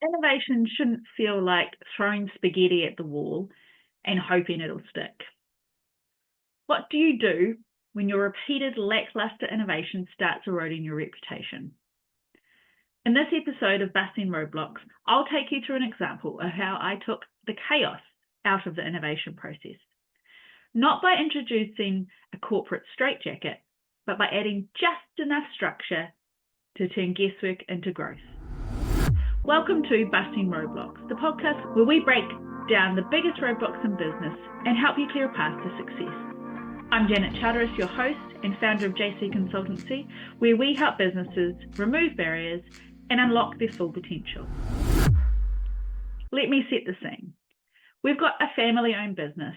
Innovation shouldn't feel like throwing spaghetti at the wall and hoping it'll stick. What do you do when your repeated lackluster innovation starts eroding your reputation? In this episode of Busting Roadblocks, I'll take you through an example of how I took the chaos out of the innovation process. Not by introducing a corporate straitjacket, but by adding just enough structure to turn guesswork into growth. Welcome to Busting Roadblocks, the podcast where we break down the biggest roadblocks in business and help you clear a path to success. I'm Janet, your host and founder of JC Consultancy, where we help businesses remove barriers and unlock their full potential. Let me set the scene. We've got a family-owned business.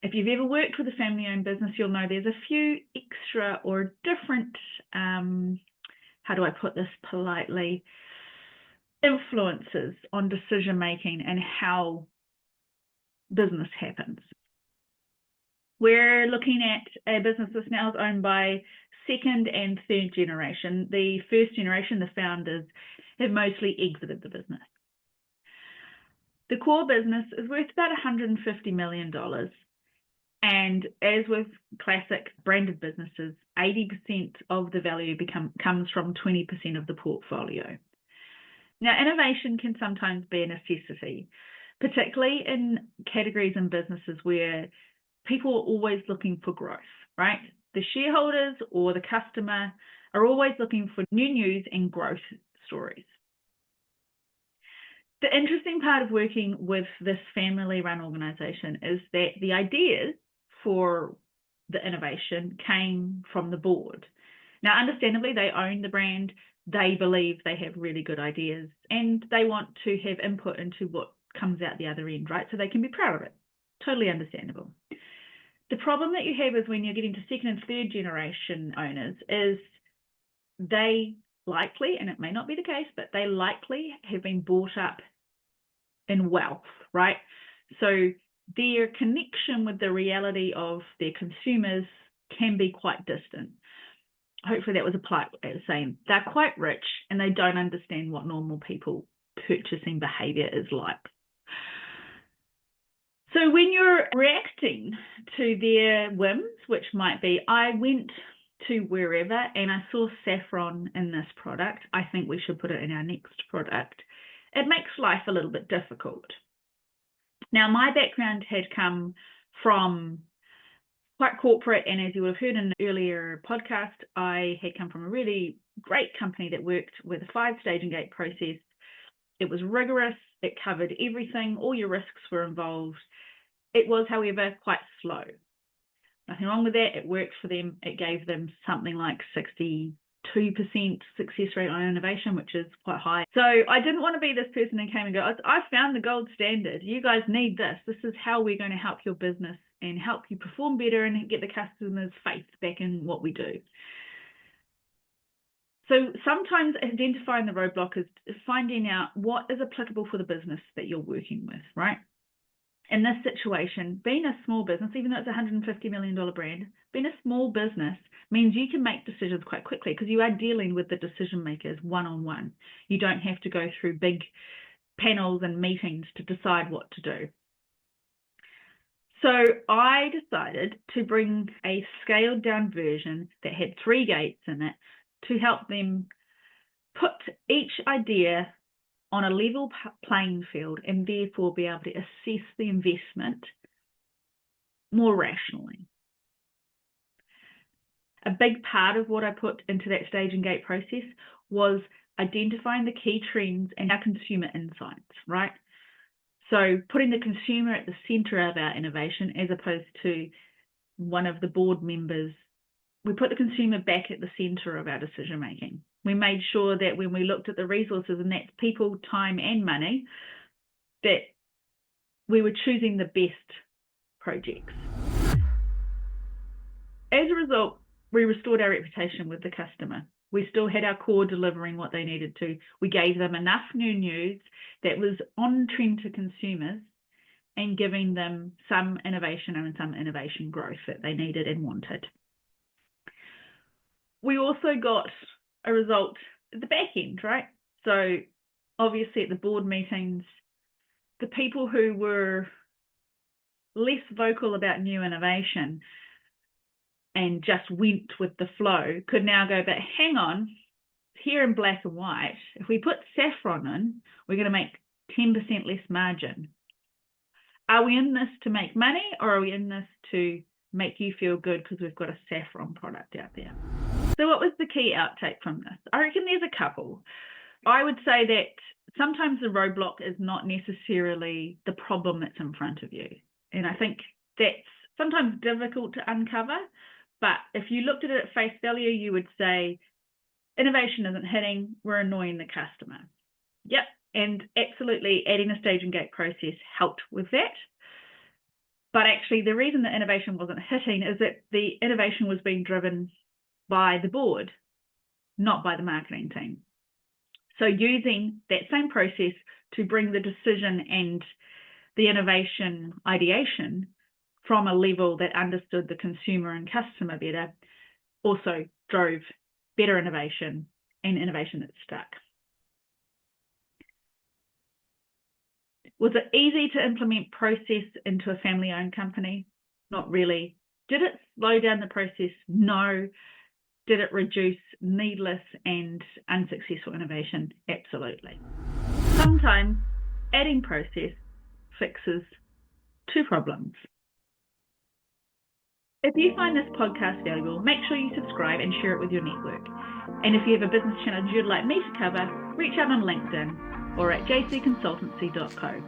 If you've ever worked with a family-owned business, you'll know there's a few extra or different, how do I put this politely, influences on decision-making and how business happens. We're looking at a business that's now owned by second and third generation. The first generation, the founders, have mostly exited the business. The core business is worth about $150 million. And as with classic branded businesses, 80% of the value comes from 20% of the portfolio. Now, innovation can sometimes be a necessity, particularly in categories and businesses where people are always looking for growth, right? The shareholders or the customer are always looking for new news and growth stories. The interesting part of working with this family-run organization is that the ideas for the innovation came from the board. Now, understandably, they own the brand. They believe they have really good ideas and they want to have input into what comes out the other end, right? So they can be proud of it. Totally understandable. The problem that you have is when you're getting to second and third generation owners is they likely, and it may not be the case, but they likely have been brought up in wealth, right? So their connection with the reality of their consumers can be quite distant. Hopefully that was a polite way of saying they're quite rich and they don't understand what normal people purchasing behavior is like. So when you're reacting to their whims, which might be, I went to wherever and I saw saffron in this product, I think we should put it in our next product, it makes life a little bit difficult. Now, my background had come from quite corporate, and as you would have heard in an earlier podcast, I had come from a really great company that worked with a 5-stage and gate process. It was rigorous, it covered everything, all your risks were involved. It was, however, quite slow. Nothing wrong with that, it worked for them. It gave them something like 62% success rate on innovation, which is quite high. So I didn't want to be this person who came and go, I found the gold standard. You guys need this. This is how we're going to help your business and help you perform better and get the customers' faith back in what we do. So sometimes identifying the roadblock is finding out what is applicable for the business that you're working with, right? In this situation, being a small business, even though it's a $150 million brand, being a small business means you can make decisions quite quickly because you are dealing with the decision makers one-on-one. You don't have to go through big panels and meetings to decide what to do. So I decided to bring a scaled down version that had 3 gates in it to help them put each idea on a level playing field and therefore be able to assess the investment more rationally. A big part of what I put into that stage and gate process was identifying the key trends and our consumer insights, right? So putting the consumer at the center of our innovation as opposed to one of the board members, we put the consumer back at the center of our decision making. We made sure that when we looked at the resources, and that's people, time, and money, that we were choosing the best projects. As a result, we restored our reputation with the customer. We still had our core delivering what they needed to. We gave them enough new news that was on trend to consumers and giving them some innovation and some innovation growth that they needed and wanted. We also got a result at the back end, right? So obviously at the board meetings, the people who were less vocal about new innovation and just went with the flow could now go, but hang on, here in black and white, if we put saffron in, we're going to make 10% less margin. Are we in this to make money, or are we in this to make you feel good because we've got a saffron product out there? So what was the key outtake from this? I reckon there's a couple. I would say that sometimes the roadblock is not necessarily the problem that's in front of you. And I think that's sometimes difficult to uncover. But if you looked at it at face value, you would say, innovation isn't hitting, we're annoying the customer. Yep, and absolutely adding a stage and gate process helped with that. But actually the reason that innovation wasn't hitting is that the innovation was being driven by the board, not by the marketing team. So using that same process to bring the decision and the innovation ideation from a level that understood the consumer and customer better also drove better innovation and innovation that stuck. Was it easy to implement process into a family-owned company? Not really. Did it slow down the process? No. Did it reduce needless and unsuccessful innovation? Absolutely. Sometimes adding process fixes two problems. If you find this podcast valuable, make sure you subscribe and share it with your network. And if you have a business challenge you'd like me to cover, reach out on LinkedIn or at jcconsultancy.co.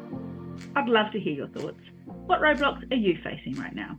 I'd love to hear your thoughts. What roadblocks are you facing right now?